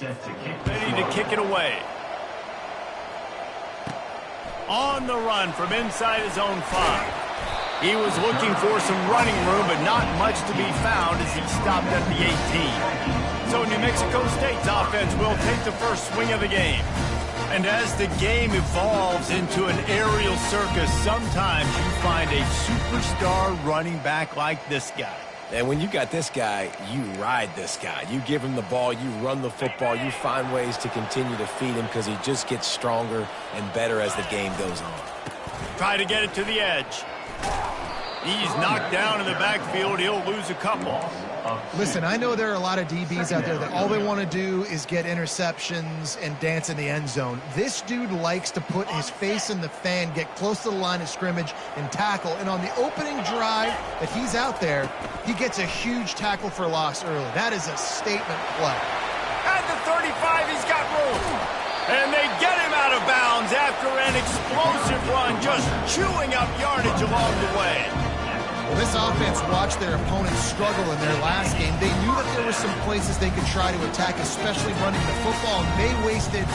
Ready to kick it away. On the run from inside his own 5. He was looking for some running room, but not much to be found as he stopped at the 18. So New Mexico State's offense will take the first swing of the game. And as the game evolves into an aerial circus, sometimes you find a superstar running back like this guy. And when you got this guy, you ride this guy. You give him the ball, you run the football, you find ways to continue to feed him because he just gets stronger and better as the game goes on. Try to get it to the edge. He's knocked down in the backfield. He'll lose a couple. Listen, I know there are a lot of DBs out there that all they want to do is get interceptions and dance in the end zone. This dude likes to put his face in the fan, get close to the line of scrimmage, and tackle. And on the opening drive that he's out there, he gets a huge tackle for loss early. That is a statement play. At the 35, he's got room. And they get him out of bounds after an explosive run, just chewing up yardage along the way. Well, this offense watched their opponents struggle in their last game. They knew that there were some places they could try to attack, especially running the football, and they wasted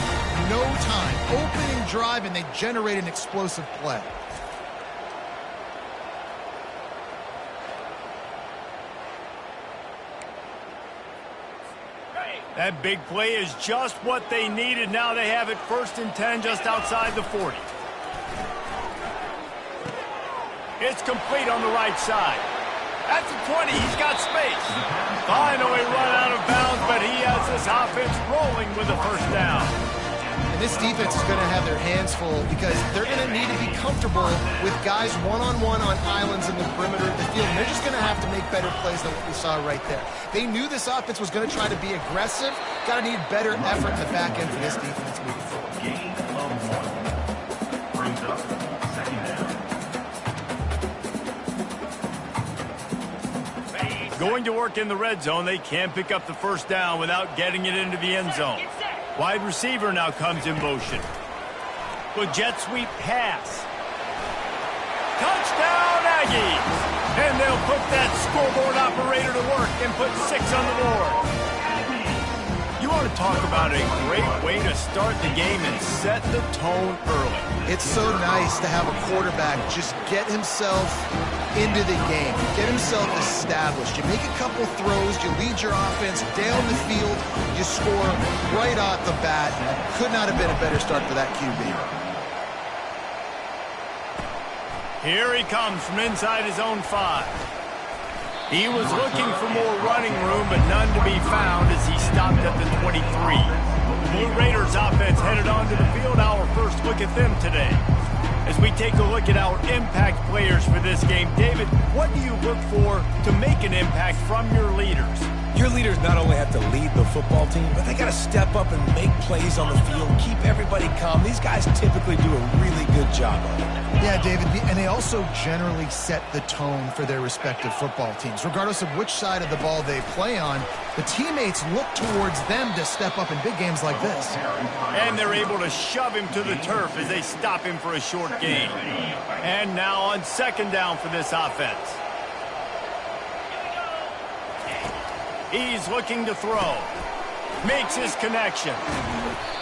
no time. Opening drive, and they generate an explosive play. That big play is just what they needed. Now they have it 1st and 10 just outside the 40. It's complete on the right side. At the 20, he's got space. Finally run out of bounds, but he has this offense rolling with a first down. And this defense is going to have their hands full because they're going to need to be comfortable with guys one-on-one on islands in the perimeter of the field. And they're just going to have to make better plays than what we saw right there. They knew this offense was going to try to be aggressive. Got to need better effort in the back end for this defense moving forward. Gain of 1. Brings up 2nd down. Going to work in the red zone. They can't pick up the first down without getting it into the end zone. Wide receiver now comes in motion. With jet sweep pass. Touchdown Aggies! And they'll put that scoreboard operator to work and put 6 on the board. You want to talk about a great way to start the game and set the tone early. It's so nice to have a quarterback just get himself into the game, get himself established. You make a couple throws, you lead your offense down the field, you score right off the bat. Could not have been a better start for that QB. Here he comes from inside his own 5. He was looking for more running room, but none to be found as he stopped at the 23. The Blue Raiders offense headed onto the field. Our first look at them today. As we take a look at our impact players for this game, David, what do you look for to make an impact from your leaders? Your leaders not only have to lead the football team, but they got to step up and make plays on the field, keep everybody calm. These guys typically do a really good job of it. Yeah, David, and they also generally set the tone for their respective football teams. Regardless of which side of the ball they play on, the teammates look towards them to step up in big games like this. And they're able to shove him to the turf as they stop him for a short gain. And now on 2nd down for this offense. He's looking to throw. Makes his connection.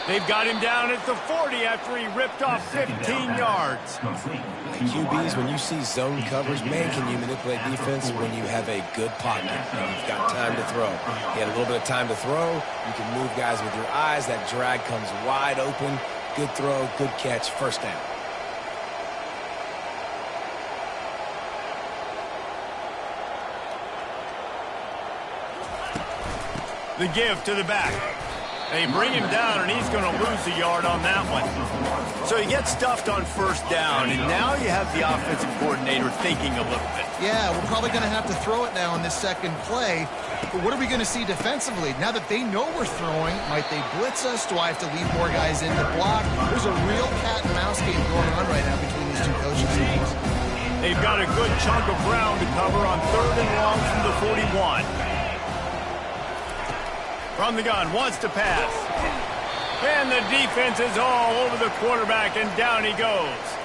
They've got him down at the 40 after he ripped off 15 yards. QBs, when you see zone coverage, man, can you manipulate defense when you have a good pocket and you've got time to throw. You had a little bit of time to throw. You can move guys with your eyes. That drag comes wide open. Good throw, good catch, first down. The give to the back. They bring him down, and he's going to lose a yard on that one. So he gets stuffed on 1st down, and now you have the offensive coordinator thinking a little bit. Yeah, we're probably going to have to throw it now in this second play. But what are we going to see defensively? Now that they know we're throwing, might they blitz us? Do I have to leave more guys in to block? There's a real cat and mouse game going on right now between these two coaching staffs. They've got a good chunk of ground to cover on 3rd and long from the 41. From the gun, wants to pass. And the defense is all over the quarterback, and down he goes.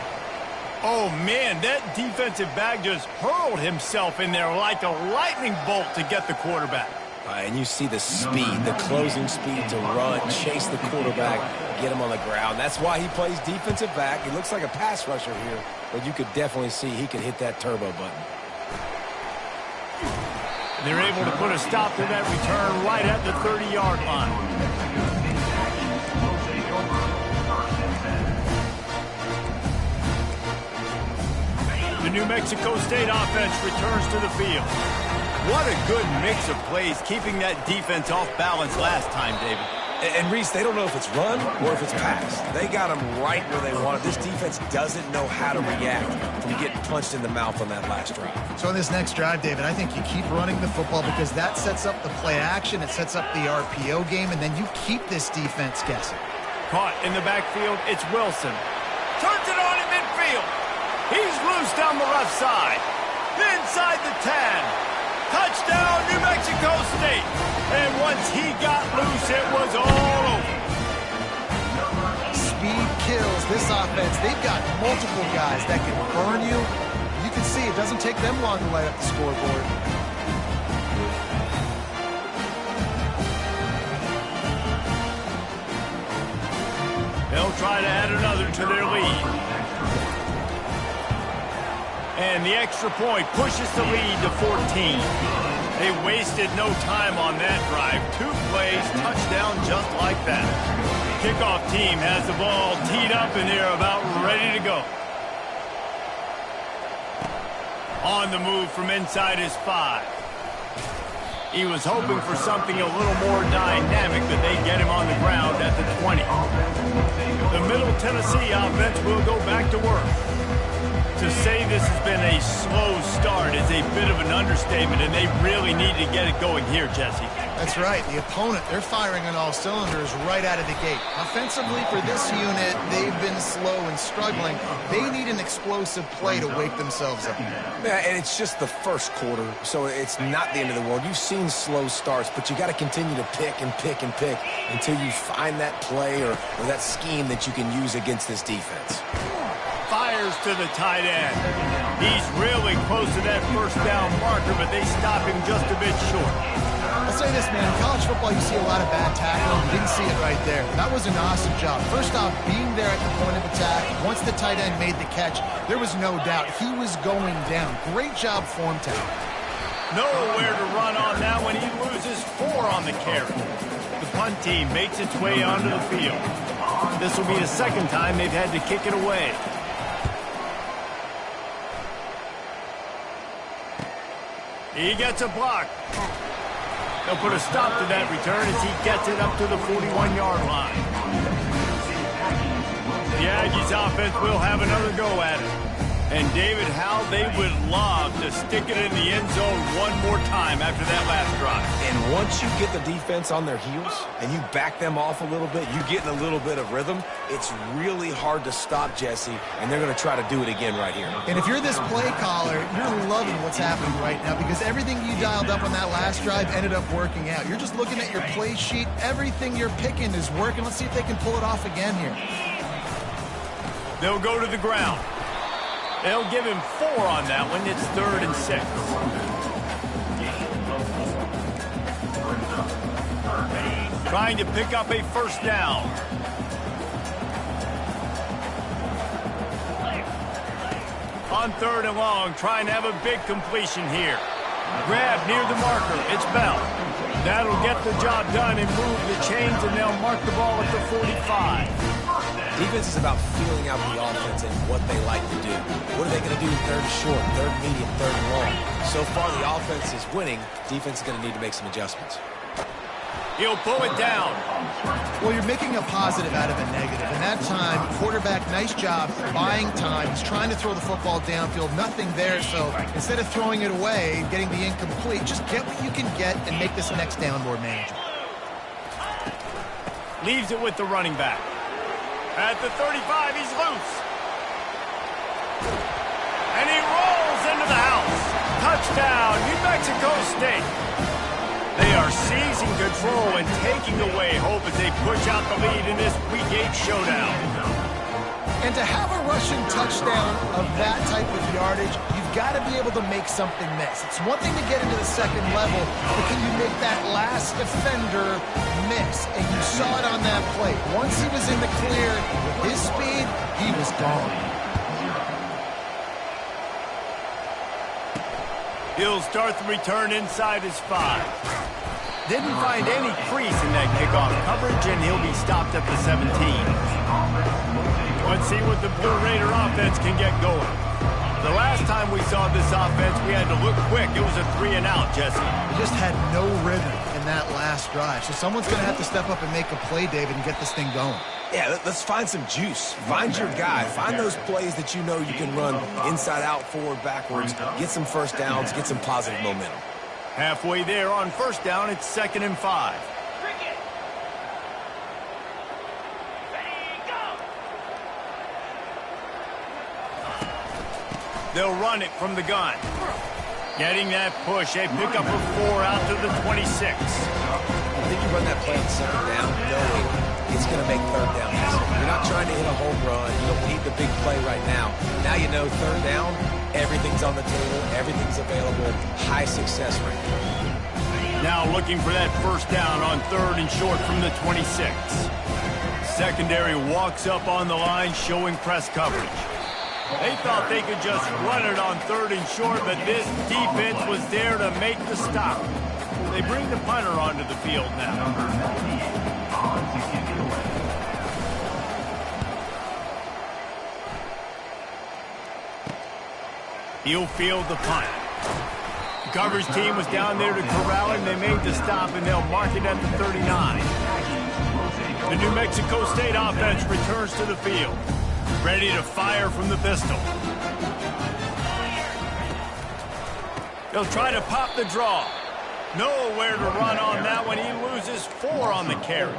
Oh, man, that defensive back just hurled himself in there like a lightning bolt to get the quarterback. And you see the speed, the closing speed to run, chase the quarterback, get him on the ground. That's why he plays defensive back. He looks like a pass rusher here, but you could definitely see he can hit that turbo button. They're able to put a stop to that return right at the 30-yard line. The New Mexico State offense returns to the field. What a good mix of plays, keeping that defense off balance last time, David. And Reese, they don't know if it's run or if it's pass. They got them right where they want it. This defense doesn't know how to react from getting punched in the mouth on that last drive. So in this next drive, David, I think you keep running the football because that sets up the play action, it sets up the RPO game, and then you keep this defense guessing. Caught in the backfield, it's Wilson. Turns it on in midfield. He's loose down the left side. Inside the 10. Touchdown, New Mexico State. And once he got loose, it was all over. Speed kills this offense. They've got multiple guys that can burn you. You can see it doesn't take them long to light up the scoreboard. They'll try to add another to their lead. And the extra point pushes the lead to 14. They wasted no time on that drive. 2 plays, touchdown just like that. Kickoff team has the ball teed up and they're about ready to go. On the move from inside his 5. He was hoping for something a little more dynamic, but they get him on the ground at the 20. The Middle Tennessee offense will go back to work. To say this has been a slow start is a bit of an understatement, and they really need to get it going here, Jesse. That's right. The opponent, they're firing on all cylinders right out of the gate. Offensively, for this unit, they've been slow and struggling. They need an explosive play to wake themselves up. Yeah, and it's just the first quarter, so it's not the end of the world. You've seen slow starts, but you got to continue to pick and pick and pick until you find that play or that scheme that you can use against this defense. Fires to the tight end. He's really close to that first down marker, but they stop him just a bit short. I'll say this, man. In college football, you see a lot of bad tackling. You didn't see it right there. That was an awesome job. First off, being there at the point of attack. Once the tight end made the catch, there was no doubt he was going down. Great job form tackle. Nowhere to run on that one. He loses 4 on the carry. The punt team makes its way onto the field. This will be the second time they've had to kick it away. He gets a block. They'll put a stop to that return as he gets it up to the 41-yard line. The Aggies offense will have another go at it. And David, how they would love to stick it in the end zone one more time after that last drive. And once you get the defense on their heels and you back them off a little bit, you get in a little bit of rhythm, it's really hard to stop, Jesse, and they're going to try to do it again right here. And if you're this play caller, you're loving what's happening right now because everything you dialed up on that last drive ended up working out. You're just looking at your play sheet. Everything you're picking is working. Let's see if they can pull it off again here. They'll go to the ground. They'll give him 4 on that one. It's 3rd and 6. Trying to pick up a first down. On 3rd and long, trying to have a big completion here. Grab near the marker. It's Bell. That'll get the job done and move the chains, and they'll mark the ball at the 45. Defense is about feeling out the offense and what they like to do. What are they going to do 3rd and short, 3rd and medium, 3rd and long? So far, the offense is winning. Defense is going to need to make some adjustments. He'll pull it down. Well, you're making a positive out of a negative. And that time, quarterback, nice job buying time. He's trying to throw the football downfield. Nothing there. So instead of throwing it away, getting the incomplete, just get what you can get and make this next down more manageable. Leaves it with the running back. At the 35, he's loose. And he rolls into the house. Touchdown, New Mexico State. They are seizing control and taking away hope as they push out the lead in this Week 8 showdown. And to have a rushing touchdown of that type of yardage, you've got to be able to make something miss. It's one thing to get into the second level, but can you make that last defender miss? And you saw it on that play. Once he was in the clear, with his speed, he was gone. He'll start the return inside his 5. Didn't find any crease in that kickoff coverage, and he'll be stopped at the 17. Let's see what the Blue Raider offense can get going. The last time we saw this offense, we had to look quick. It was a 3-and-out, Jesse. They just had no rhythm in that last drive. So someone's going to have to step up and make a play, David, and get this thing going. Yeah, let's find some juice. Find your guy. Find those plays that you know you can run inside out, forward, backwards. Get some first downs. Get some positive momentum. Halfway there on first down, it's 2nd and 5. They'll run it from the gun. Getting that push, a pickup of 4 out to the 26. I think you run that play on 2nd down, knowing it's going to make 3rd down easy. You're not trying to hit a home run. You don't need the big play right now. Now you know 3rd down, everything's on the table, everything's available, high success rate. Now looking for that first down on 3rd and short from the 26. Secondary walks up on the line, showing press coverage. They thought they could just run it on 3rd and short, but this defense was there to make the stop. They bring the punter onto the field now. He'll field the punt. The coverage team was down there to corral him. They made the stop, and they'll mark it at the 39. The New Mexico State offense returns to the field, ready to fire from the pistol. They'll try to pop the draw. Nowhere to run on that one. He loses 4 on the carry.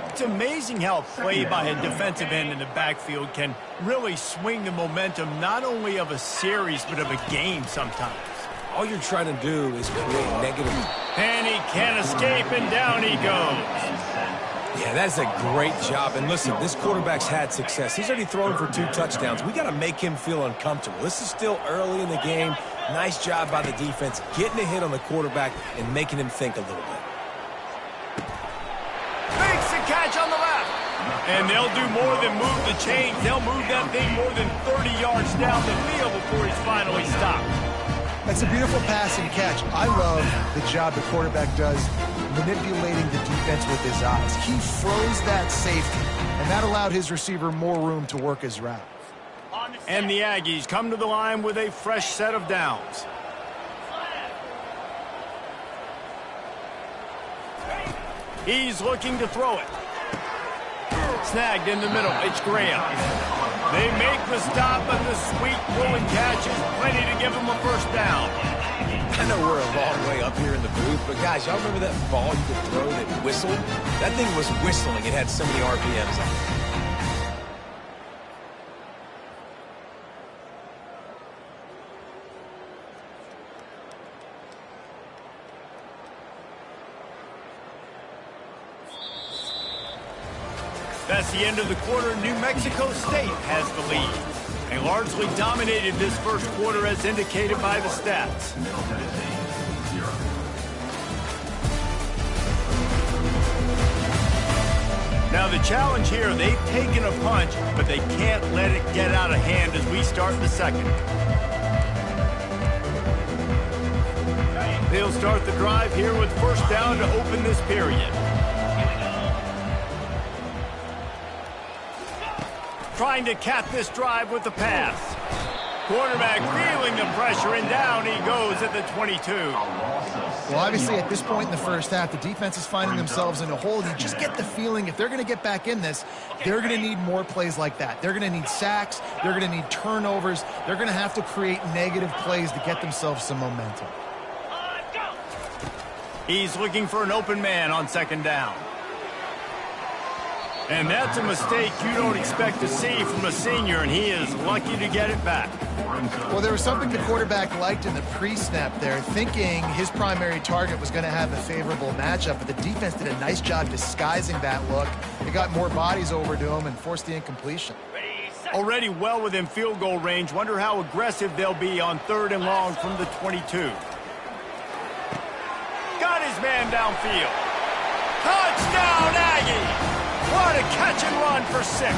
It's amazing how a play by a defensive end in the backfield can really swing the momentum not only of a series but of a game sometimes. All you're trying to do is create negative. And he can't escape, and down he goes. Yeah, that's a great job. And listen, this quarterback's had success. He's already thrown for 2 touchdowns. We got to make him feel uncomfortable. This is still early in the game. Nice job by the defense, getting a hit on the quarterback and making him think a little bit. Makes the catch on the left. And they'll do more than move the chains. They'll move that thing more than 30 yards down the field before he's finally stopped. That's a beautiful passing catch. I love the job the quarterback does manipulating the defense with his eyes. He froze that safety, and that allowed his receiver more room to work his route. And the Aggies come to the line with a fresh set of downs. He's looking to throw it. Snagged in the middle. It's Graham. They make the stop, but the sweet throwing catch is plenty to give them a first down. I know we're a long way up here in the booth, but guys, y'all remember that ball you could throw that whistled? That thing was whistling. It had so many RPMs on it. That's the end of the quarter. New Mexico State has the lead. They largely dominated this first quarter as indicated by the stats. Now the challenge here, they've taken a punch, but they can't let it get out of hand as we start the second. They'll start the drive here with first down to open this period. Trying to cap this drive with the pass. Quarterback feeling the pressure, and down he goes at the 22. Well, obviously, at this point in the first half, the defense is finding themselves in a hole. You just get the feeling if they're going to get back in this, they're going to need more plays like that. They're going to need sacks. They're going to need turnovers. They're going to have to create negative plays to get themselves some momentum. He's looking for an open man on second down. And that's a mistake you don't expect to see from a senior, and he is lucky to get it back. Well, there was something the quarterback liked in the pre-snap there, thinking his primary target was going to have a favorable matchup, but the defense did a nice job disguising that look. They got more bodies over to him and forced the incompletion. Ready, set. Already well within field goal range. Wonder how aggressive they'll be on 3rd and long from the 22. Got his man downfield. Touchdown, Aggie! What a catch and run for 6.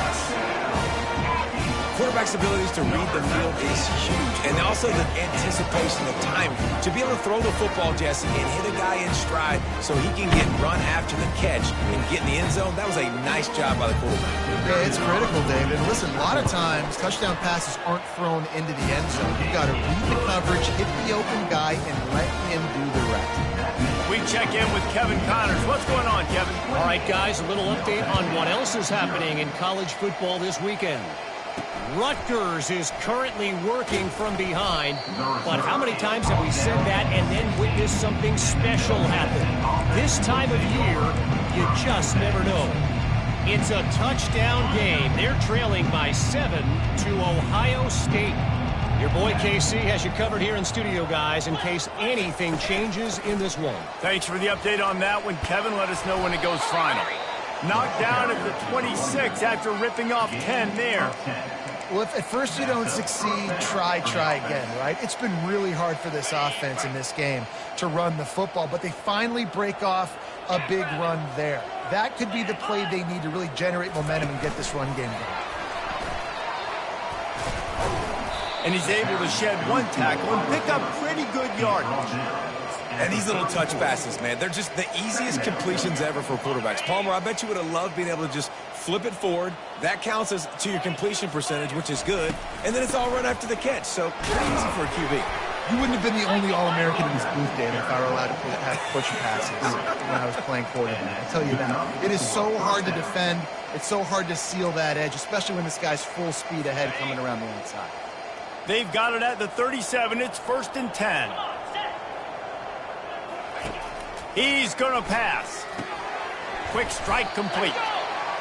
Quarterback's abilities to read the field is huge, and also the anticipation of timing. To be able to throw the football, Jesse, and hit a guy in stride so he can get run after the catch and get in the end zone, that was a nice job by the quarterback. Yeah, it's critical, David. Listen, a lot of times, touchdown passes aren't thrown into the end zone. You've got to read the coverage, hit the open guy, and let him do the rest. We check in with Kevin Connors. What's going on, Kevin? All right, guys, a little update on what else is happening in college football this weekend. Rutgers is currently working from behind, but how many times have we said that and then witnessed something special happen? This time of year, you just never know. It's a touchdown game. They're trailing by 7 to Ohio State. Your boy KC has you covered here in studio, guys, in case anything changes in this one. Thanks for the update on that one, Kevin. Let us know when it goes final. Knocked down at the 26 after ripping off 10 there. Well, if at first you don't succeed, try again, right? It's been really hard for this offense in this game to run the football, but they finally break off a big run there. That could be the play they need to really generate momentum and get this run game going. And he's able to shed 1 tackle and pick up pretty good yardage. And these little touch passes, man, they're just the easiest completions ever for quarterbacks. Palmer, I bet you would have loved being able to just flip it forward. That counts as to your completion percentage, which is good. And then it's all run after the catch, so pretty easy for a QB. You wouldn't have been the only All-American in this booth, David, if I were allowed to have push passes when I was playing quarterback. I'll tell you that. It is so hard to defend. It's so hard to seal that edge, especially when this guy's full speed ahead coming around the outside. They've got it at the 37. It's 1st and 10. He's going to pass. Quick strike complete.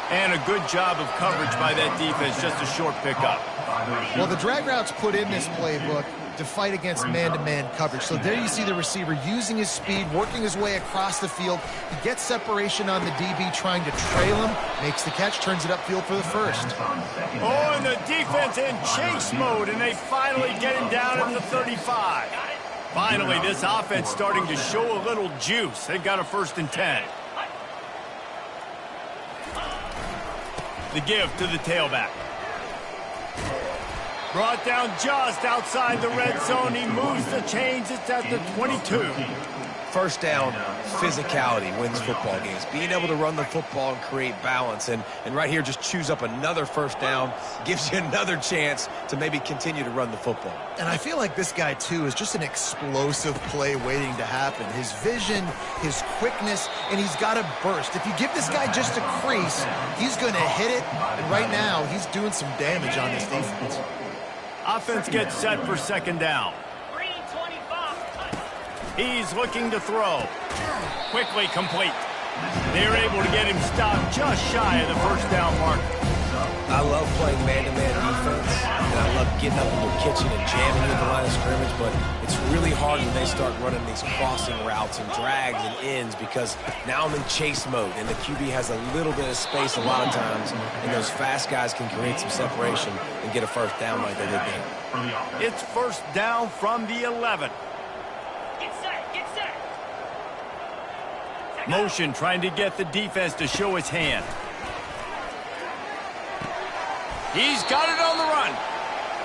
And a good job of coverage by that defense. Just a short pickup. Well, the drag routes put in this playbook to fight against man-to-man coverage. So there you see the receiver using his speed, working his way across the field. He gets separation on the DB, trying to trail him, makes the catch, turns it upfield for the first. Oh, and the defense in chase mode, and they finally get him down at the 35. Finally, this offense starting to show a little juice. They've got a 1st and 10. The give to the tailback. Brought down just outside the red zone. He moves the chains. It's at the 22. First down, physicality wins football games. Being able to run the football and create balance. And right here, just choose up another first down. Gives you another chance to maybe continue to run the football. And I feel like this guy, too, is just an explosive play waiting to happen. His vision, his quickness, and he's got a burst. If you give this guy just a crease, he's going to hit it. And right now, he's doing some damage on this defense. Offense gets set for 2nd down. He's looking to throw. Quickly complete. They're able to get him stopped just shy of the 1st down mark. I love playing man-to-man defense, and I love getting up in your kitchen and jamming in the line of scrimmage, but it's really hard when they start running these crossing routes and drags and ends because now I'm in chase mode, and the QB has a little bit of space a lot of times, and those fast guys can create some separation and get a 1st down like they did there. It's 1st down from the 11. Motion trying to get the defense to show his hand. He's got it on the run.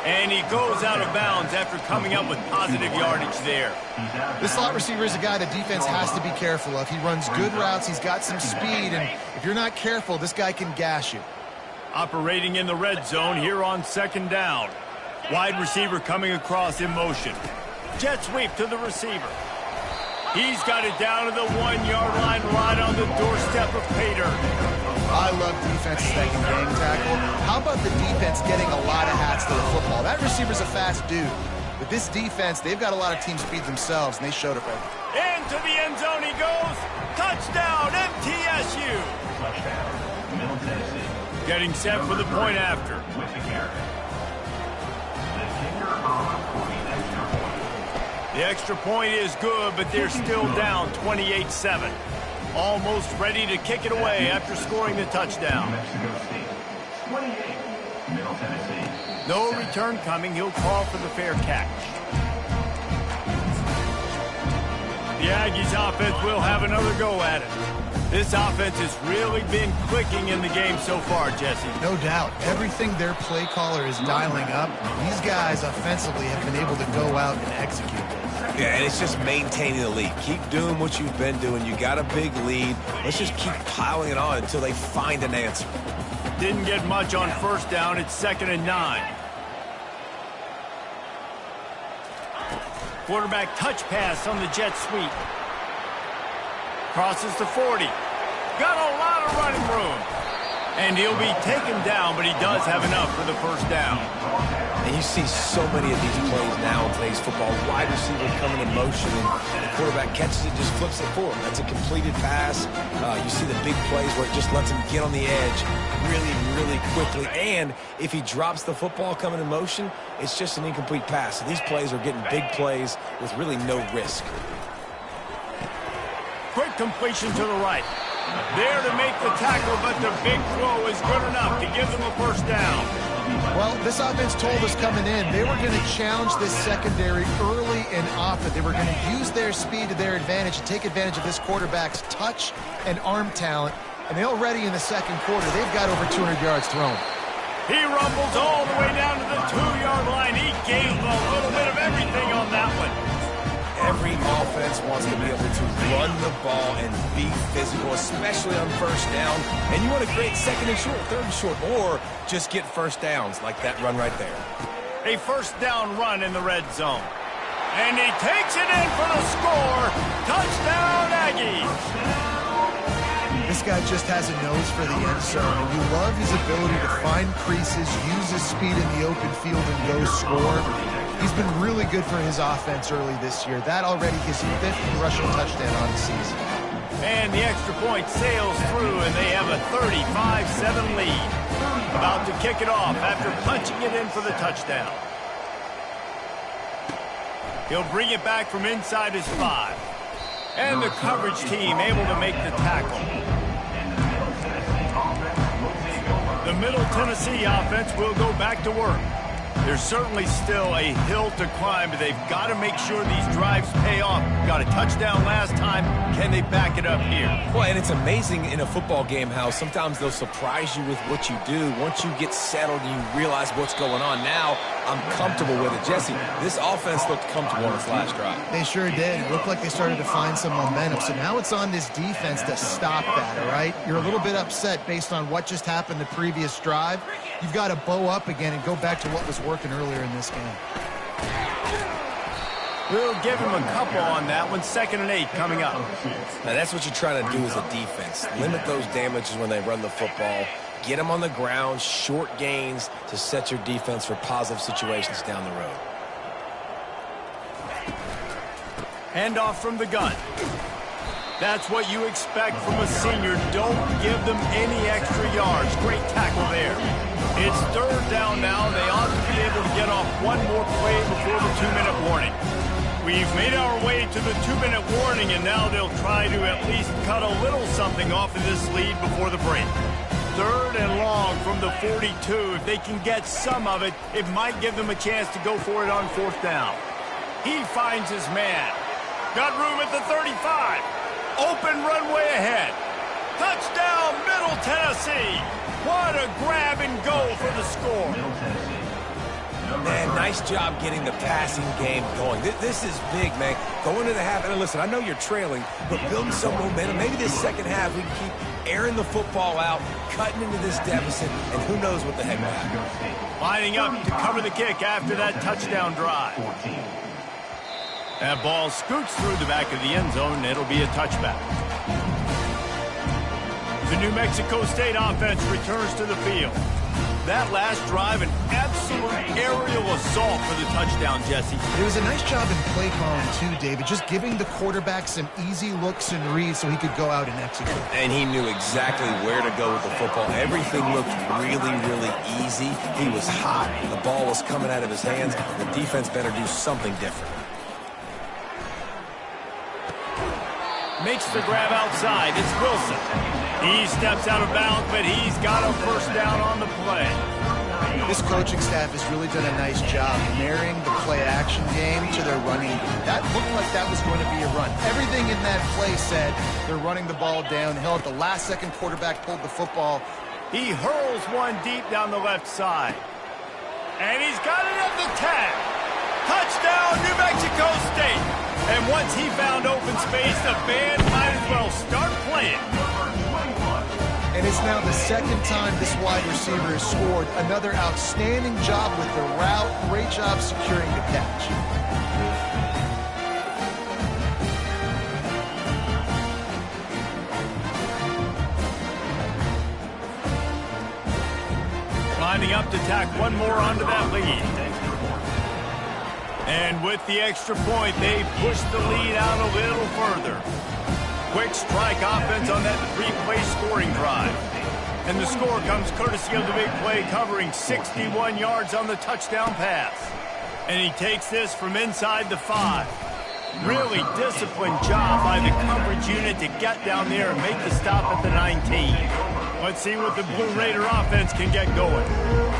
And he goes out of bounds after coming up with positive yardage there. This slot receiver is a guy the defense has to be careful of. He runs good routes. He's got some speed. And if you're not careful, this guy can gash you. Operating in the red zone here on 2nd down. Wide receiver coming across in motion. Jet sweep to the receiver. He's got it down to the 1-yard line right on the doorstep of Pater. I love defenses that can gang tackle. How about the defense getting a lot of hats to the football? That receiver's a fast dude. With this defense, they've got a lot of team speed themselves, and they showed it right there. Into the end zone he goes. Touchdown, MTSU. Touchdown, Middle Tennessee. Getting set for the point after. With the carry. The kicker on the extra point. The extra point is good, but they're still down 28-7. Almost ready to kick it away after scoring the touchdown. New Mexico State, 28, Middle No return coming. He'll call for the fair catch. The Aggies offense will have another go at it. This offense has really been clicking in the game so far, Jesse. No doubt. Everything their play caller is dialing up, these guys offensively have been able to go out and execute this. Yeah, and it's just maintaining the lead. Keep doing what you've been doing. You got a big lead. Let's just keep piling it on until they find an answer. Didn't get much on first down. It's 2nd and 9. Quarterback touch pass on the jet sweep. Crosses the 40. Got a lot of running room. And he'll be taken down, but he does have enough for the first down. And you see so many of these plays now in today's football. Wide receiver coming in motion, and the quarterback catches it, just flips it for him. That's a completed pass. You see the big plays where it just lets him get on the edge really, really quickly. And if he drops the football coming in motion, it's just an incomplete pass. So these plays are getting big plays with really no risk. Quick completion to the right. There to make the tackle, but the big throw is good enough to give them a first down. Well, this offense told us coming in they were going to challenge this secondary early and often. They were going to use their speed to their advantage and take advantage of this quarterback's touch and arm talent. And they already in the second quarter, they've got over 200 yards thrown. He rumbles all the way down to the 2-yard line. He gave a little bit of everything on that one. Every offense wants to be able to run the ball and be physical, especially on first down. And you want to create 2nd and short, 3rd and short, or just get first downs like that run right there. A first down run in the red zone. And he takes it in for the score. Touchdown, Aggies. This guy just has a nose for the end zone, and you love his ability to find creases, use his speed in the open field, and go score. He's been really good for his offense early this year. That already his 5th rushing touchdown on the season. And the extra point sails through, and they have a 35-7 lead. About to kick it off after punching it in for the touchdown. He'll bring it back from inside his 5. And the coverage team able to make the tackle. The Middle Tennessee offense will go back to work. There's certainly still a hill to climb, but they've got to make sure these drives pay off. Got a touchdown last time. Can they back it up here? Well, and it's amazing in a football game how sometimes they'll surprise you with what you do. Once you get settled and you realize what's going on, now I'm comfortable with it. Jesse, this offense looked comfortable on its last drive. They sure did. It looked like they started to find some momentum. So now it's on this defense to stop that, all right? You're a little bit upset based on what just happened the previous drive. You've got to bow up again and go back to what was working earlier in this game. We'll give him a couple on that one. 2nd and 8 coming up. Now that's what you're trying to do as a defense. Limit those damages when they run the football. Get them on the ground, short gains to set your defense for positive situations down the road. Handoff from the gun. That's what you expect from a senior. Don't give them any extra yards. Great tackle there. It's 3rd down now. They ought to be able to get off one more play before the 2-minute warning. We've made our way to the 2-minute warning, and now they'll try to at least cut a little something off of this lead before the break. 3rd and long from the 42. If they can get some of it, it might give them a chance to go for it on 4th down. He finds his man. Got room at the 35. Open runway ahead. Touchdown, Middle Tennessee. What a grab and go for the score. Man, nice job getting the passing game going. This is big, man. Going into the half, and listen, I know you're trailing, but building some momentum. Maybe this second half we can keep airing the football out, cutting into this deficit, and who knows what the heck will happen. Lining up to cover the kick after that touchdown drive. That ball scoots through the back of the end zone, and it'll be a touchback. The New Mexico State offense returns to the field. That last drive, an absolute aerial assault for the touchdown, Jesse. It was a nice job in play calling, too, David, just giving the quarterback some easy looks and reads so he could go out and execute. And he knew exactly where to go with the football. Everything looked really, really easy. He was hot. The ball was coming out of his hands. The defense better do something different. Makes the grab outside. It's Wilson. He steps out of bounds, but he's got a first down on the play. This coaching staff has really done a nice job marrying the play-action game to their running game. That looked like that was going to be a run. Everything in that play said they're running the ball downhill. At the last second, quarterback pulled the football. He hurls one deep down the left side. And he's got it at the tag. Touchdown, New Mexico State. And once he found open space, the band might as well start playing. And it's now the second time this wide receiver has scored. Another outstanding job with the route. Great job securing the catch. Lining up to tack one more onto that lead. And with the extra point, they push the lead out a little further. Quick strike offense on that three-play scoring drive. And the score comes courtesy of the big play, covering 61 yards on the touchdown pass. And he takes this from inside the 5. Really disciplined job by the coverage unit to get down there and make the stop at the 19. Let's see what the Blue Raider offense can get going.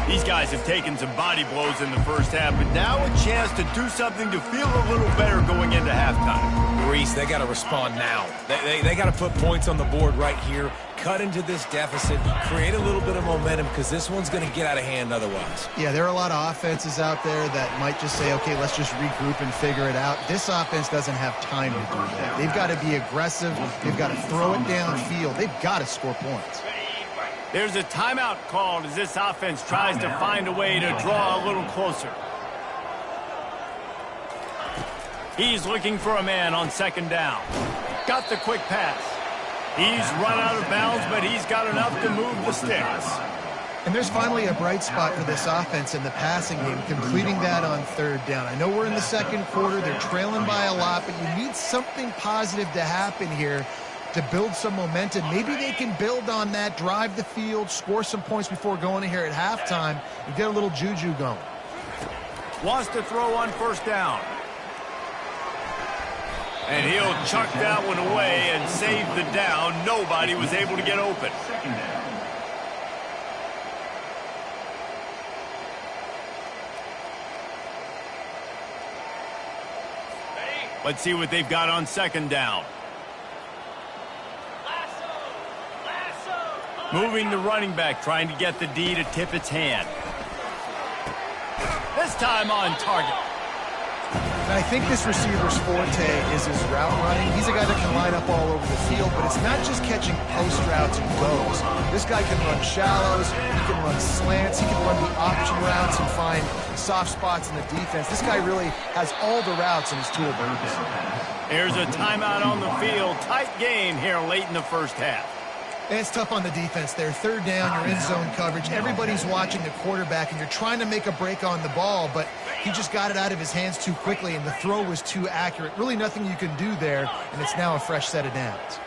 These guys have taken some body blows in the first half, but now a chance to do something to feel a little better going into halftime. Reese, they got to respond now. They got to put points on the board right here, cut into this deficit, create a little bit of momentum, because this one's going to get out of hand otherwise. Yeah, there are a lot of offenses out there that might just say, okay, let's just regroup and figure it out. This offense doesn't have time to do that. They've got to be aggressive. They've got to throw it downfield. They've got to score points. There's a timeout called as this offense tries to find a way to draw a little closer. He's looking for a man on second down. Got the quick pass. He's run out of bounds, but he's got enough to move the sticks. And there's finally a bright spot for this offense in the passing game, completing that on third down. I know we're in the second quarter. They're trailing by a lot, but you need something positive to happen here to build some momentum. Maybe they can build on that, drive the field, score some points before going in here at halftime, and get a little juju going. Wants to throw on first down. And he'll chuck that one away and save the down. Nobody was able to get open. Let's see what they've got on second down. Moving the running back, trying to get the D to tip its hand. This time on target. And I think this receiver's forte is his route running. He's a guy that can line up all over the field, but it's not just catching post routes and goes. This guy can run shallows, he can run slants, he can run the option routes and find soft spots in the defense. This guy really has all the routes in his toolbox. There's a timeout on the field. Tight game here late in the first half. And it's tough on the defense there. Third down, you're in zone coverage. Everybody's watching the quarterback, and you're trying to make a break on the ball, but he just got it out of his hands too quickly, and the throw was too accurate. Really nothing you can do there, and it's now a fresh set of downs.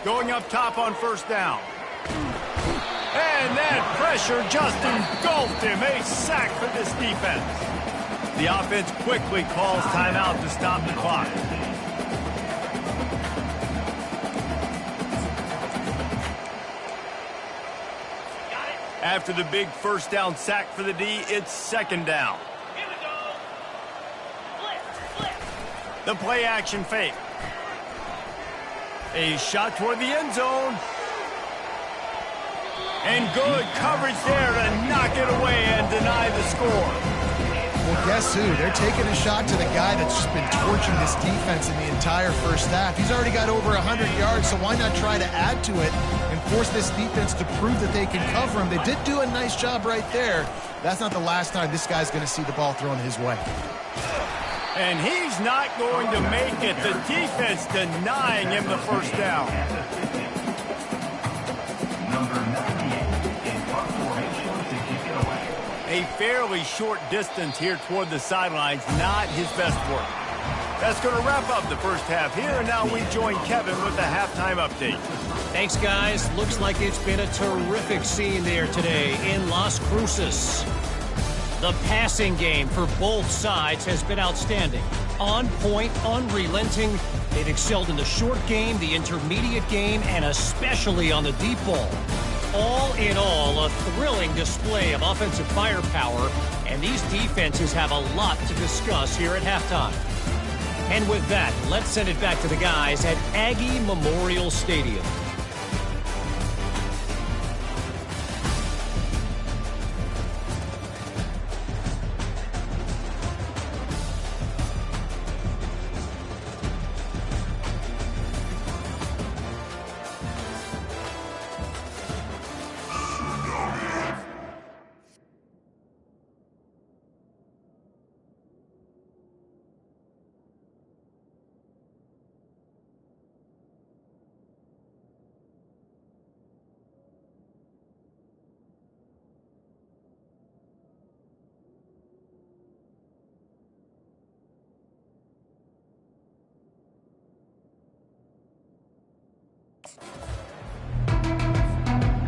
Going up top on first down. And that pressure just engulfed him. A sack for this defense. The offense quickly calls timeout to stop the clock. After the big first down sack for the D, it's second down. Here we go. Flip. The play action fake. A shot toward the end zone. And good coverage there to knock it away and deny the score. Well, guess who? They're taking a shot to the guy that's just been torching this defense in the entire first half. He's already got over 100 yards, so why not try to add to it and force this defense to prove that they can cover him? They did do a nice job right there. That's not the last time this guy's going to see the ball thrown his way. And he's not going to make it. The defense denying him the first down. Number 98 in punt formation to kick it away. A fairly short distance here toward the sidelines, not his best work. That's going to wrap up the first half here, and now we join Kevin with the halftime update. Thanks, guys. Looks like it's been a terrific scene there today in Las Cruces. The passing game for both sides has been outstanding. On point, unrelenting. They've excelled in the short game, the intermediate game, and especially on the deep ball. All in all, a thrilling display of offensive firepower, and these defenses have a lot to discuss here at halftime. And with that, let's send it back to the guys at Aggie Memorial Stadium.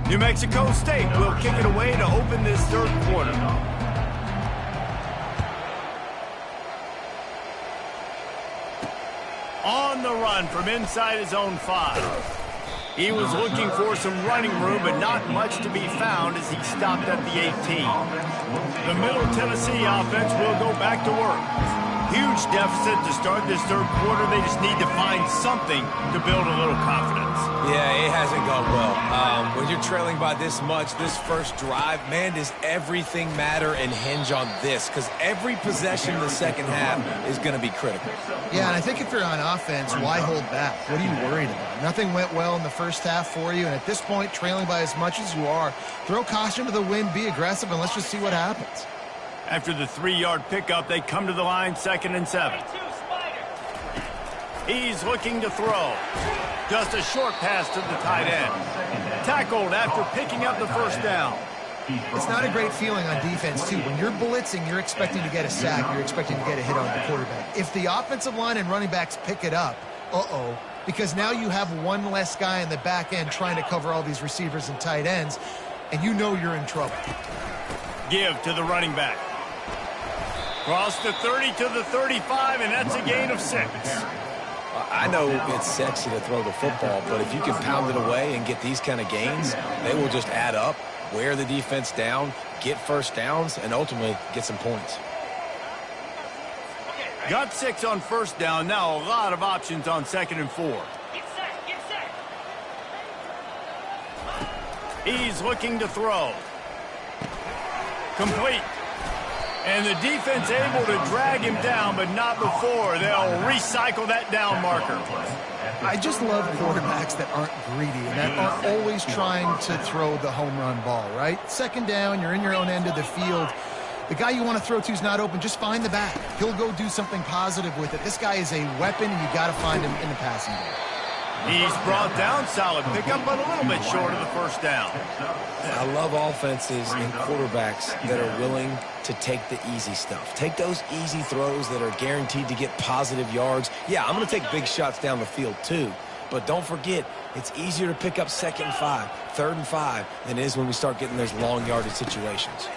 New Mexico State will kick it away to open this third quarter. On the run from inside his own 5. He was looking for some running room, but not much to be found as he stopped at the 18. The Middle Tennessee offense will go back to work. Huge deficit to start this third quarter. They just need to find something to build a little confidence. Yeah, it hasn't gone well. When you're trailing by this much, this first drive, man, does everything matter and hinge on this? Because every possession in the second half is going to be critical. Yeah, and I think if you're on offense, why hold back? What are you worried about? Nothing went well in the first half for you, and at this point, trailing by as much as you are, throw caution to the wind, be aggressive, and let's just see what happens. After the 3-yard pickup, they come to the line, 2nd and 7. He's looking to throw. Just a short pass to the tight end. Tackled after picking up the first down. It's not a great feeling on defense, too. When you're blitzing, you're expecting to get a sack. You're expecting to get a hit on the quarterback. If the offensive line and running backs pick it up, because now you have one less guy in the back end trying to cover all these receivers and tight ends, and you know you're in trouble. Give to the running back. Cross the 30 to the 35, and that's a gain of 6. I know it's sexy to throw the football, but if you can pound it away and get these kind of gains, they will just add up, wear the defense down, get first downs, and ultimately get some points. Got 6 on first down. Now a lot of options on 2nd and 4. Get set, get set. He's looking to throw. Complete. And the defense able to drag him down, but not before. They'll recycle that down marker. I just love quarterbacks that aren't greedy and that aren't always trying to throw the home run ball, right? 2nd down, you're in your own end of the field. The guy you want to throw to is not open. Just find the back. He'll go do something positive with it. This guy is a weapon, and you got to find him in the passing game. He's brought down, solid pickup, but a little bit short of the first down. I love offenses and quarterbacks that are willing to take the easy stuff. Take those easy throws that are guaranteed to get positive yards. Yeah, I'm going to take big shots down the field too, but don't forget, it's easier to pick up 2nd and 5, 3rd and 5 than it is when we start getting those long yardage situations.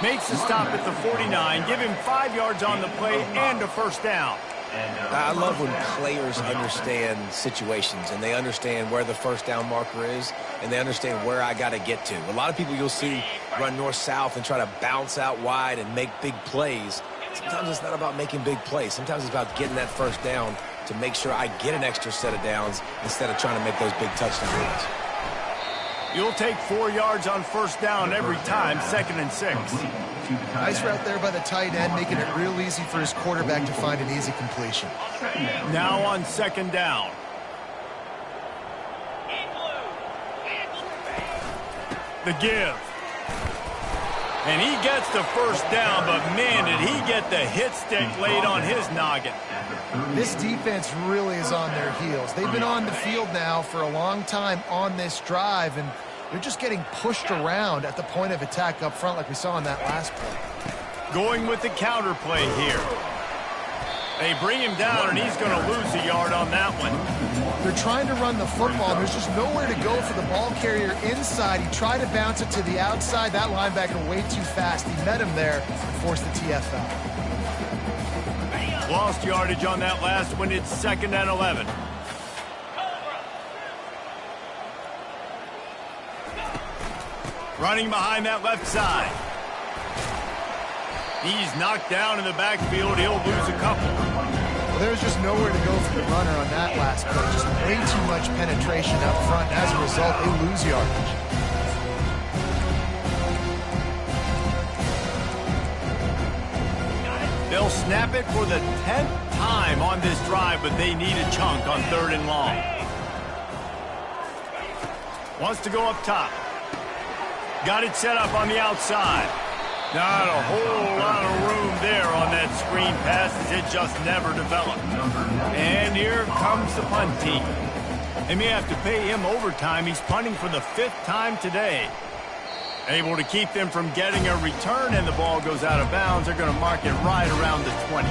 Makes a stop at the 49, give him 5 yards on the play and a first down. I love when players understand situations and they understand where the first down marker is and they understand where I got to get to. A lot of people you'll see run north-south and try to bounce out wide and make big plays. Sometimes it's not about making big plays. Sometimes it's about getting that first down to make sure I get an extra set of downs instead of trying to make those big touchdown runs. You'll take 4 yards on first down every time, 2nd and 6. Nice route there by the tight end, making it real easy for his quarterback to find an easy completion. Now on 2nd down. The give. And he gets the first down, but man, did he get the hit stick laid on his noggin. This defense really is on their heels. They've been on the field now for a long time on this drive, and they're just getting pushed around at the point of attack up front like we saw in that last play. Going with the counter play here. They bring him down, and he's going to lose a yard on that one. They're trying to run the football. There's just nowhere to go for the ball carrier inside. He tried to bounce it to the outside. That linebacker way too fast. He met him there and forced the TFL. Lost yardage on that last one. It's 2nd and 11. Running behind that left side. He's knocked down in the backfield. He'll lose a couple. Well, there's just nowhere to go for the runner on that last play. Just way too much penetration up front. As a result, they lose yardage. They'll snap it for the 10th time on this drive, but they need a chunk on 3rd and long. Wants to go up top. Got it set up on the outside. Not a whole lot of room there on that screen pass as it just never developed. And here comes the punt team. They may have to pay him overtime. He's punting for the 5th time today. Able to keep them from getting a return, and the ball goes out of bounds. They're going to mark it right around the 20.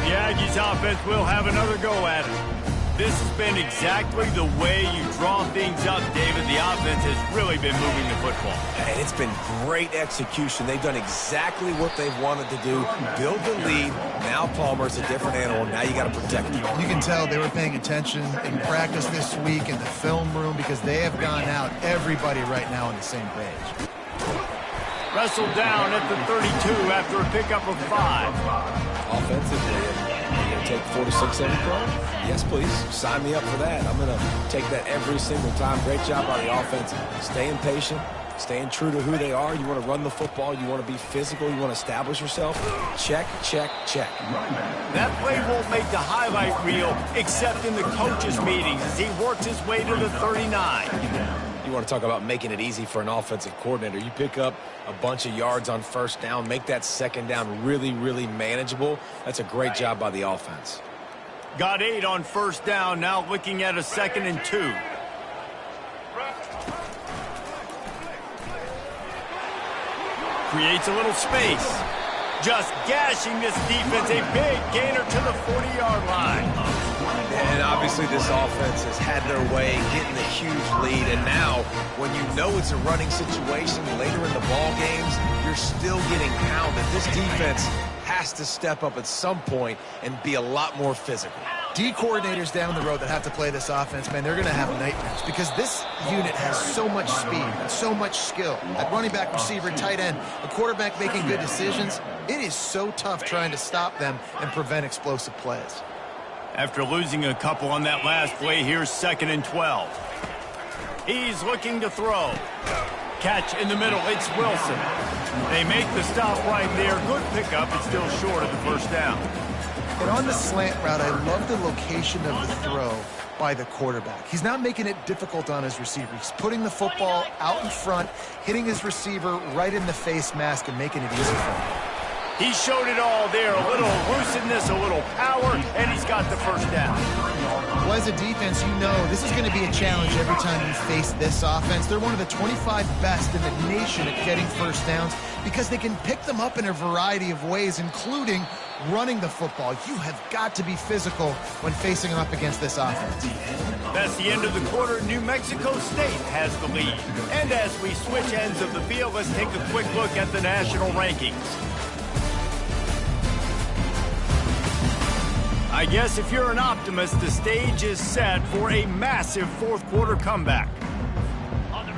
The Aggies offense will have another go at it. This has been exactly the way you draw things up, David. The offense has really been moving the football. And it's been great execution. They've done exactly what they've wanted to do. Build the lead. Now Palmer's a different animal. Now you got to protect him. You can tell they were paying attention in practice this week in the film room because they have gone out, everybody right now on the same page. Wrestled down at the 32 after a pickup of 5. Offensively, you're going to take 4-6 every play? Yes, please. Sign me up for that. I'm going to take that every single time. Great job by the offense. Staying patient, staying true to who they are. You want to run the football. You want to be physical. You want to establish yourself. Check, check, check. That play won't make the highlight reel except in the coaches' meetings as he works his way to the 39. You want to talk about making it easy for an offensive coordinator. You pick up a bunch of yards on 1st down, make that 2nd down really, really manageable. That's a great job by the offense. Got 8 on 1st down, now looking at a 2nd and 2. Creates a little space. Just gashing this defense, a big gainer to the 40-yard line. And obviously this offense has had their way, getting the huge lead. And now, when you know it's a running situation later in the ball games, you're still getting pounded. This defense has to step up at some point and be a lot more physical. D coordinators down the road that have to play this offense, man, they're going to have nightmares because this unit has so much speed and so much skill. At running back, receiver, tight end, a quarterback making good decisions, it is so tough trying to stop them and prevent explosive plays. After losing a couple on that last play, here's 2nd and 12. He's looking to throw. Catch in the middle, it's Wilson. They make the stop right there. Good pickup, it's still short of the 1st down. And on the slant route, I love the location of the throw by the quarterback. He's not making it difficult on his receiver. He's putting the football out in front, hitting his receiver right in the face mask and making it easy for him. He showed it all there, a little elusiveness, a little power, and he's got the 1st down. Well, as a defense, you know this is going to be a challenge every time you face this offense. They're one of the 25 best in the nation at getting 1st downs because they can pick them up in a variety of ways, including running the football. You have got to be physical when facing up against this offense. That's the end of the quarter. New Mexico State has the lead. And as we switch ends of the field, let's take a quick look at the national rankings. I guess if you're an optimist, the stage is set for a massive 4th quarter comeback.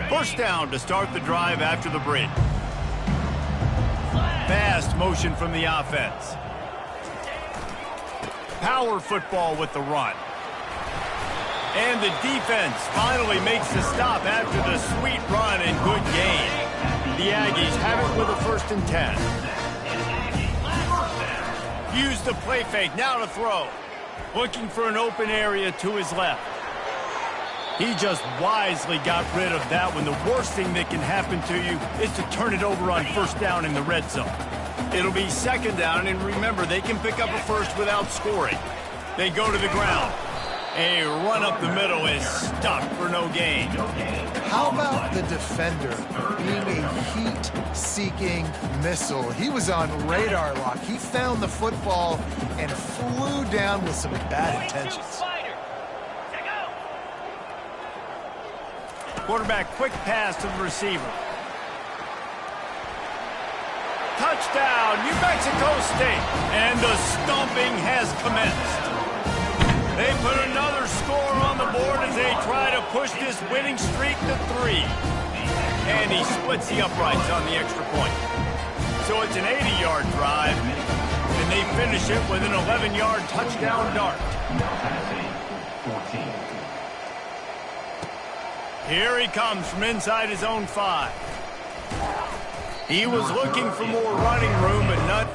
1st down to start the drive after the bridge. Fast motion from the offense. Power football with the run. And the defense finally makes the stop after the sweet run and good gain. The Aggies have it with a 1st and 10. Use the play fake, now to throw. Looking for an open area to his left. He just wisely got rid of that one. The worst thing that can happen to you is to turn it over on 1st down in the red zone. It'll be 2nd down, and remember, they can pick up a 1st without scoring. They go to the ground. A run up the middle is stuck for no gain. How about the defender being a heat-seeking missile? He was on radar lock. He found the football and flew down with some bad intentions. Quarterback quick pass to the receiver. Touchdown, New Mexico State. And the stomping has commenced. They put another score on the board as they try to push this winning streak to 3. And he splits the uprights on the extra point. So it's an 80-yard drive, and they finish it with an 11-yard touchdown dart. Here he comes from inside his own 5. He was looking for more running room, but none.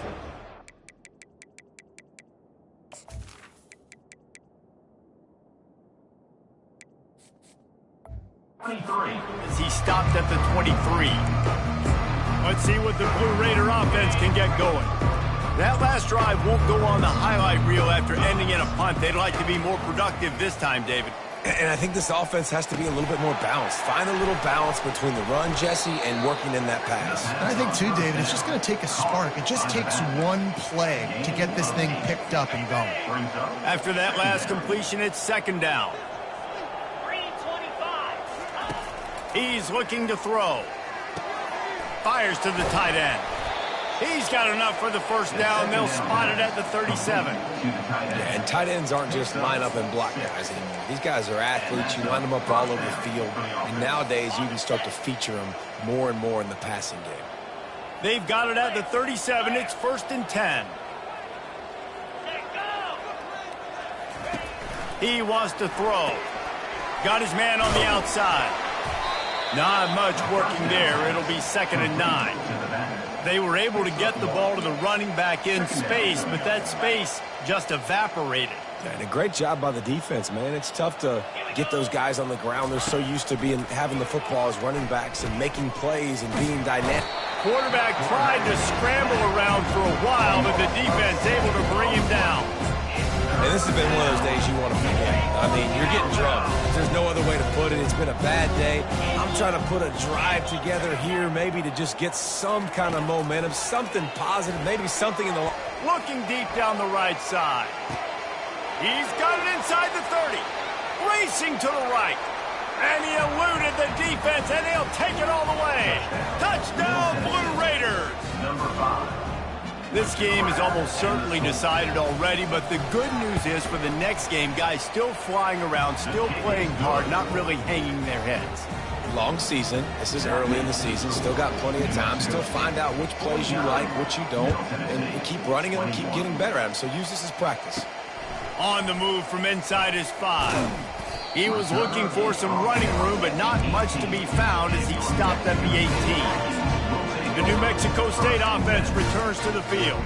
As he stopped at the 23. Let's see what the Blue Raider offense can get going. That last drive won't go on the highlight reel after ending in a punt. They'd like to be more productive this time, David. And I think this offense has to be a little bit more balanced. Find a little balance between the run, Jesse, and working in that pass. And I think, too, David, it's just going to take a spark. It just takes one play to get this thing picked up and going. After that last completion, it's second down. 325. He's looking to throw. Fires to the tight end. He's got enough for the first down. They'll spot it at the 37. Yeah, and tight ends aren't just line up and block guys anymore. These guys are athletes. You line them up all over the field. And nowadays, you can start to feature them more and more in the passing game. They've got it at the 37. It's 1st and 10. He wants to throw. Got his man on the outside. Not much working there. It'll be 2nd and 9. They were able to get the ball to the running back in space, but that space just evaporated. And a great job by the defense, man. It's tough to get those guys on the ground. They're so used to having the football as running backs and making plays and being dynamic. Quarterback tried to scramble around for a while, but the defense able to bring him down. And this has been one of those days you want to forget. I mean, you're getting drunk. There's no other way to put it. It's been a bad day. I'm trying to put a drive together here, maybe to just get some kind of momentum, something positive, maybe something in the... Looking deep down the right side. He's got it inside the 30. Racing to the right. And he eluded the defense, and he'll take it all the way. Touchdown, Blue Raiders. Number 5. This game is almost certainly decided already, but the good news is for the next game, guys still flying around, still playing hard, not really hanging their heads. Long season. This is early in the season. Still got plenty of time. Still find out which plays you like, which you don't, and keep running them and keep getting better at them. So use this as practice. On the move from inside his 5. He was looking for some running room, but not much to be found as he stopped at the 18. The New Mexico State offense returns to the field.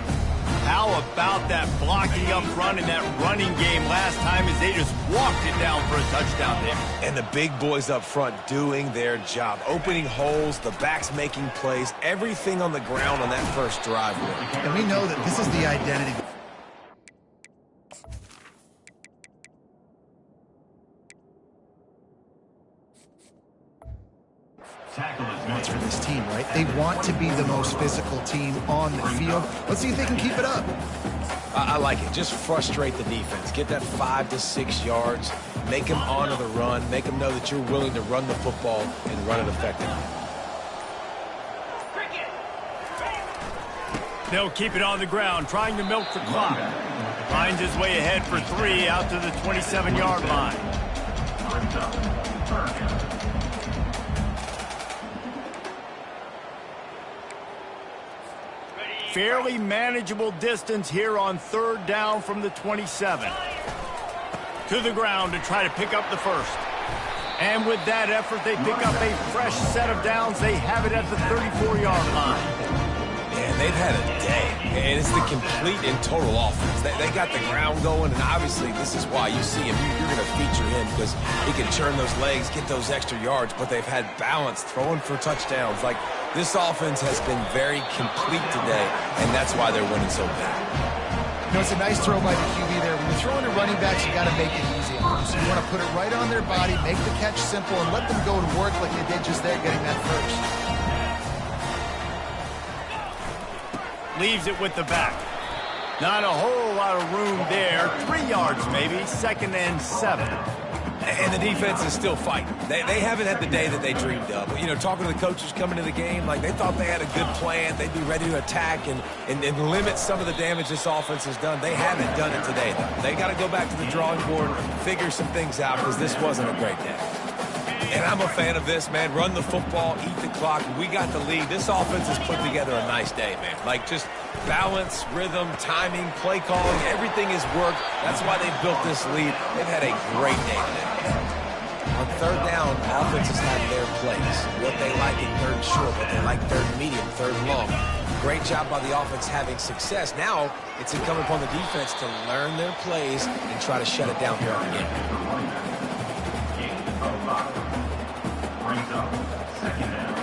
How about that blocking up front and that running game last time as they just walked it down for a touchdown there? And the big boys up front doing their job. Opening holes, the backs making plays, everything on the ground on that first drive. And we know that this is the identity. Wants for this team, right? They want to be the most physical team on the field. Let's see if they can keep it up. I like it. Just frustrate the defense. Get that 5 to 6 yards. Make them honor the run. Make them know that you're willing to run the football and run it effectively. They'll keep it on the ground, trying to milk the clock. Finds his way ahead for 3 out to the 27-yard line. Fairly manageable distance here on 3rd down from the 27. To the ground to try to pick up the first. And with that effort, they pick up a fresh set of downs. They have it at the 34-yard line. Man, they've had a day. And it's the complete and total offense. They got the ground going, and obviously this is why you see him. You're going to feature him because he can churn those legs, get those extra yards, but they've had balance, throwing for touchdowns. Like, this offense has been very complete today, and that's why they're winning so bad. You know, it's a nice throw by the QB there. When you're throwing to running backs, you got to make it easy on them. So you want to put it right on their body, make the catch simple, and let them go to work like they did just there, getting that first. Leaves it with the back. Not a whole lot of room there. 3 yards maybe, 2nd and 7. And the defense is still fighting. They haven't had the day that they dreamed of. You know, talking to the coaches coming to the game, like they thought they had a good plan. They'd be ready to attack and limit some of the damage this offense has done. They haven't done it today, though. They got to go back to the drawing board, figure some things out because this wasn't a great day. And I'm a fan of this, man. Run the football, eat the clock. We got the lead. This offense has put together a nice day, man. Like, just balance, rhythm, timing, play calling, everything has worked. That's why they built this lead. They've had a great day today. On third down, offenses have their plays. What they like in third short, what they like third medium, third long. Great job by the offense having success. Now, it's incumbent upon the defense to learn their plays and try to shut it down throughout the game. Brings up second down.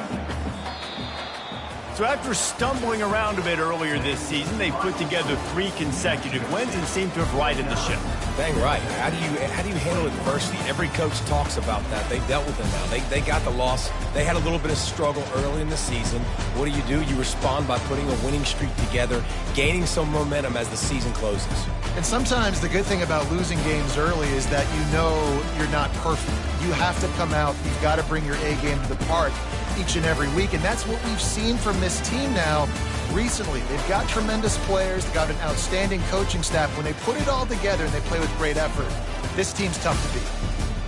So after stumbling around a bit earlier this season, they put together 3 consecutive wins and seem to have righted the ship. Dang right. How do you handle adversity? Every coach talks about that. They've dealt with it now. They got the loss. They had a little bit of struggle early in the season. What do? You respond by putting a winning streak together, gaining some momentum as the season closes. And sometimes the good thing about losing games early is that you know you're not perfect. You have to come out. You've got to bring your A game to the park each and every week. And that's what we've seen from this team now recently. They've got tremendous players. They've got an outstanding coaching staff. When they put it all together and they play with great effort, this team's tough to beat.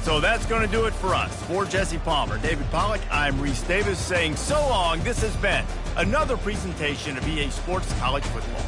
So that's going to do it for us. For Jesse Palmer, David Pollack, I'm Reese Davis saying so long. This has been another presentation of EA Sports College Football.